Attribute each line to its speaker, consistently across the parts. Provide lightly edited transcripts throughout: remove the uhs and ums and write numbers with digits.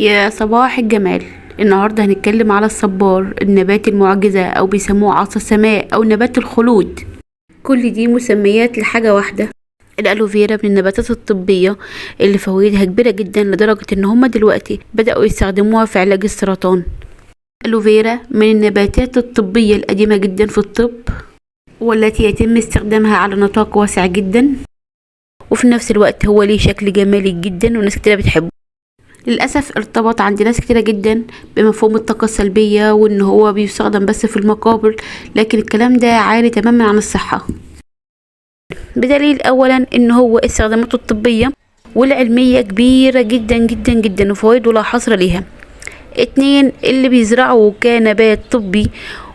Speaker 1: يا صباح الجمال. النهاردة هنتكلم على الصبار، النبات المعجزة أو بيسموه عصا السماء أو نبات الخلود. كل دي مسميات لحاجة واحدة. الألوفيرا من النباتات الطبية اللي فوائدها كبيرة جدا لدرجة ان هما دلوقتي بدأوا يستخدموها في علاج السرطان. الألوفيرا من النباتات الطبية القديمة جدا في الطب، والتي يتم استخدامها على نطاق واسع جدا، وفي نفس الوقت هو ليه شكل جمالي جدا وناس كتير بتحبه. للأسف ارتبط عند ناس كتيرة جدا بمفهوم الطاقة السلبية وان هو بيستخدم بس في المقابر، لكن الكلام ده عاري تماما عن الصحة، بدليل اولا ان هو استخداماته الطبية والعلمية كبيرة جدا جدا جدا وفوائده لا حصر ليها. اتنين، اللي بيزرعه كنبات طبي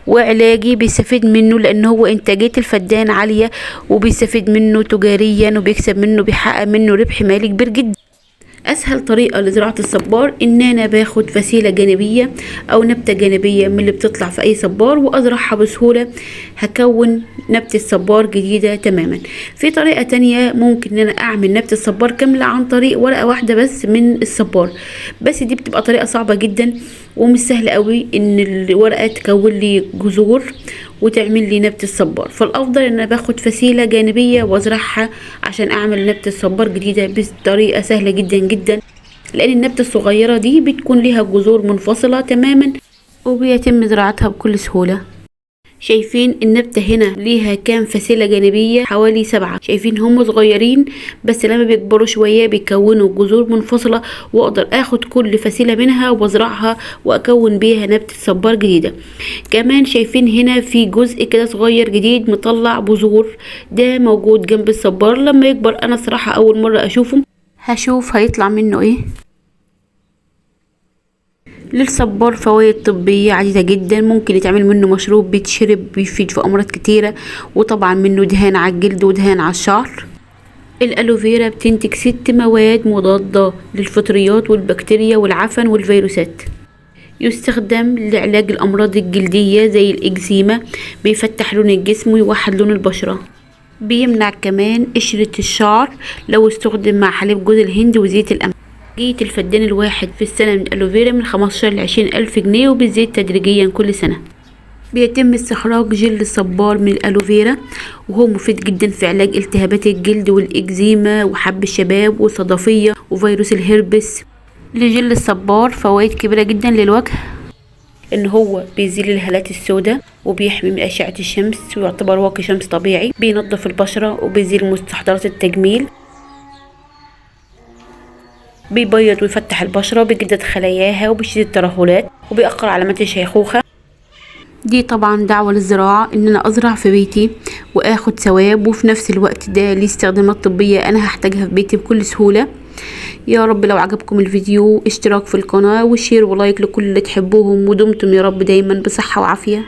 Speaker 1: وعلاجي بيستفيد منه لان هو انتاجية الفدان عالية، وبيستفيد منه تجاريا وبيكسب منه، بيحقق منه ربح مالي كبير جدا. اسهل طريقة لزراعة الصبار ان انا باخد فسيلة جانبية او نبتة جانبية من اللي بتطلع في اي صبار وازرعها بسهولة، هكون نبتة صبار جديدة تماما. في طريقة تانية ممكن ان انا اعمل نبتة صبار كاملة عن طريق ورقة واحدة بس من الصبار، بس دي بتبقى طريقة صعبة جدا ومش سهل قوي ان الورقة تكون لي جذور وتعمل لي نبتة الصبار. فالافضل ان انا باخد فسيلة جانبية وازرعها عشان اعمل نبتة الصبار جديدة بطريقة سهلة جدا جدا، لان النبتة الصغيرة دي بتكون ليها جذور منفصلة تماما وبيتم زراعتها بكل سهولة. شايفين النبتة هنا ليها كام فسيلة جانبية؟ حوالي 7. شايفين هم صغيرين بس لما بيكبروا شوية بيكونوا جذور منفصلة، واقدر اخد كل فسيلة منها وازرعها واكون بيها نبتة صبار جديدة. كمان شايفين هنا في جزء كده صغير جديد مطلع بذور، ده موجود جنب الصبار. لما يكبر انا صراحة اول مرة اشوفه، هشوف هيطلع منه ايه. للصبار فوائد طبية عديدة جدا، ممكن يتعمل منه مشروب بيتشرب بيفيد في امراض كتيرة، وطبعا منه دهان على الجلد ودهان على الشعر. الالوفيرا بتنتج 6 مواد مضادة للفطريات والبكتيريا والعفن والفيروسات. يستخدم لعلاج الامراض الجلدية زي الاكزيما، بيفتح لون الجسم ويوحد لون البشرة. بيمنع كمان قشرة الشعر لو استخدم مع حليب جوز الهند وزيت القمح. جيت الفدان الواحد في السنة من الألوفيرا من 15 ل20 ألف جنيه، وبيزيد تدريجيا كل سنة. بيتم استخراج جل الصبار من الألوفيرا، وهو مفيد جدا في علاج التهابات الجلد والإكزيما وحب الشباب والصدفية وفيروس الهربس. لجل الصبار فوائد كبيرة جدا للوجه، ان هو بيزيل الهالات السوداء وبيحمي من أشعة الشمس ويعتبر واقي شمس طبيعي، بينظف البشرة وبيزيل مستحضرات التجميل، بيبيض ويفتح البشرة وبيجدد خلاياها وبيشيل الترهلات وبيأخر علامات الشيخوخة. دي طبعا دعوة للزراعة، ان انا ازرع في بيتي واخد ثواب، وفي نفس الوقت ده ليه استخدامات طبية انا هحتاجها في بيتي بكل سهولة. يا رب لو عجبكم الفيديو اشتراك في القناة وشير ولايك لكل اللي تحبوهم، ودمتم يا رب دايما بصحة وعافية.